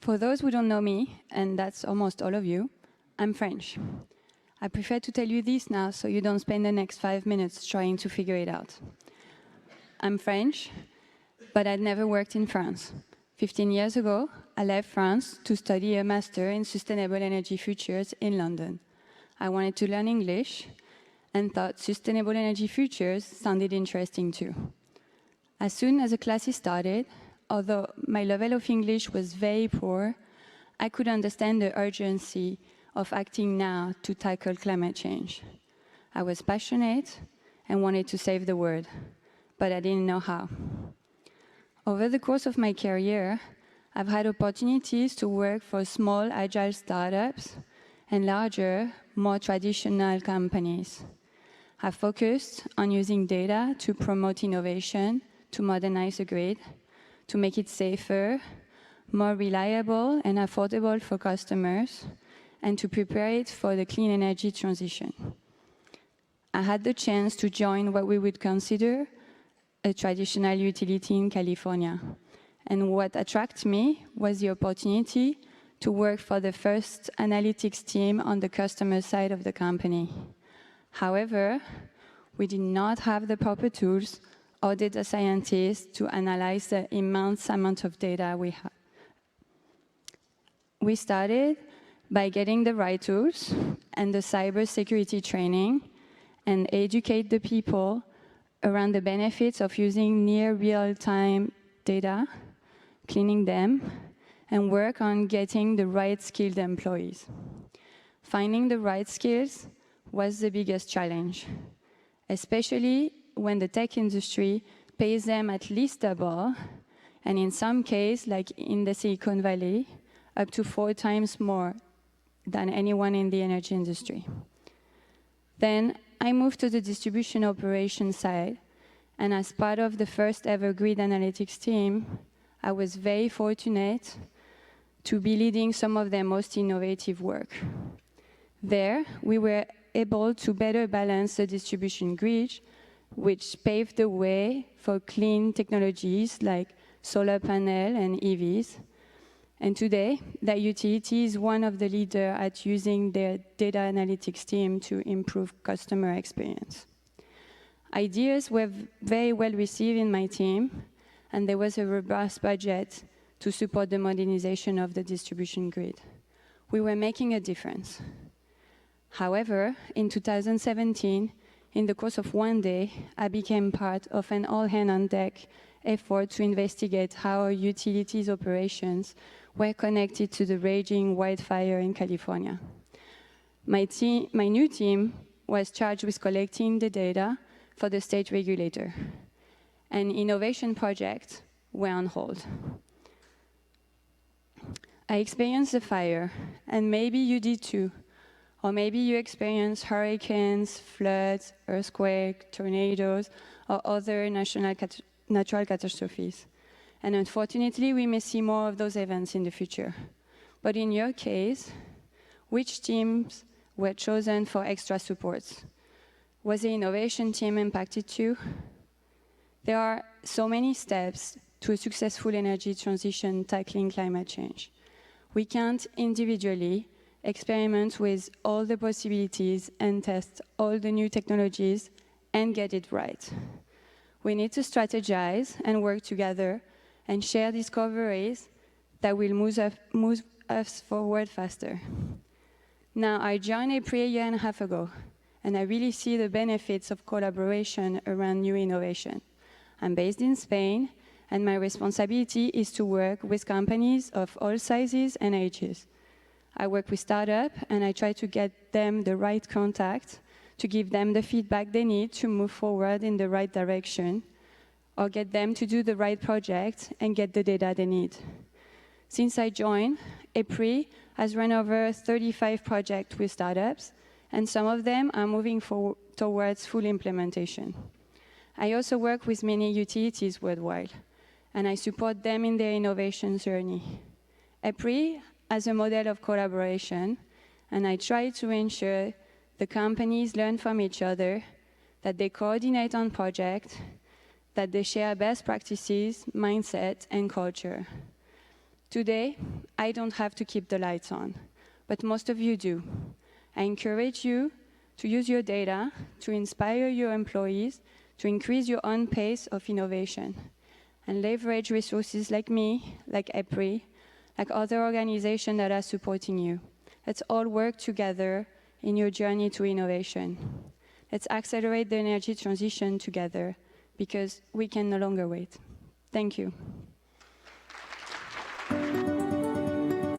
For those who don't know me, and that's almost all of you, I'm French. I prefer to tell you this now so you don't spend the next 5 minutes trying to figure it out. I'm French, but I'd never worked in France. 15 years ago, I left France to study a master in sustainable energy futures in London. I wanted to learn English and thought sustainable energy futures sounded interesting too. As soon as the classes started, although my level of English was very poor, I could understand the urgency of acting now to tackle climate change. I was passionate and wanted to save the world, but I didn't know how. Over the course of my career, I've had opportunities to work for small, agile startups and larger, more traditional companies. I've focused on using data to promote innovation, to modernize the grid, to make it safer, more reliable and affordable for customers, and to prepare it for the clean energy transition. I had the chance to join what we would consider a traditional utility in California. And what attracted me was the opportunity to work for the first analytics team on the customer side of the company. However, we did not have the proper tools or data scientists to analyze the immense amount of data we had. We started by getting the right tools and the cybersecurity training and educate the people around the benefits of using near real-time data, cleaning them, and work on getting the right skilled employees. Finding the right skills was the biggest challenge, especially when the tech industry pays them at least double, and in some cases, like in the Silicon Valley, up to 4 times more than anyone in the energy industry. Then I moved to the distribution operations side, and as part of the first ever grid analytics team, I was very fortunate to be leading some of their most innovative work. There, we were able to better balance the distribution grid, which paved the way for clean technologies like solar panel and EVs. And today, that utility is one of the leaders at using their data analytics team to improve customer experience. Ideas were very well received in my team, and there was a robust budget to support the modernization of the distribution grid. We were making a difference. However, in 2017, in the course of one day, I became part of an all-hand-on-deck effort to investigate how our utilities operations were connected to the raging wildfire in California. My new team was charged with collecting the data for the state regulator, and innovation projects were on hold. I experienced the fire, and maybe you did too. Or maybe you experienced hurricanes, floods, earthquakes, tornadoes, or other natural catastrophes. And unfortunately, we may see more of those events in the future. But in your case, which teams were chosen for extra supports? Was the innovation team impacted too? There are so many steps to a successful energy transition tackling climate change. We can't individually experiment with all the possibilities and test all the new technologies and get it right. We need to strategize and work together and share discoveries that will move us forward faster. Now, I joined EPRI a year and a half ago, and I really see the benefits of collaboration around new innovation. I'm based in Spain, and my responsibility is to work with companies of all sizes and ages. I work with startups, and I try to get them the right contact to give them the feedback they need to move forward in the right direction, or get them to do the right project and get the data they need. Since I joined, EPRI has run over 35 projects with startups, and some of them are moving towards full implementation. I also work with many utilities worldwide, and I support them in their innovation journey. EPRI as a model of collaboration, and I try to ensure the companies learn from each other, that they coordinate on projects, that they share best practices, mindset, and culture. Today, I don't have to keep the lights on, but most of you do. I encourage you to use your data to inspire your employees to increase your own pace of innovation and leverage resources like me, like EPRI, like other organizations that are supporting you. Let's all work together in your journey to innovation. Let's accelerate the energy transition together because we can no longer wait. Thank you.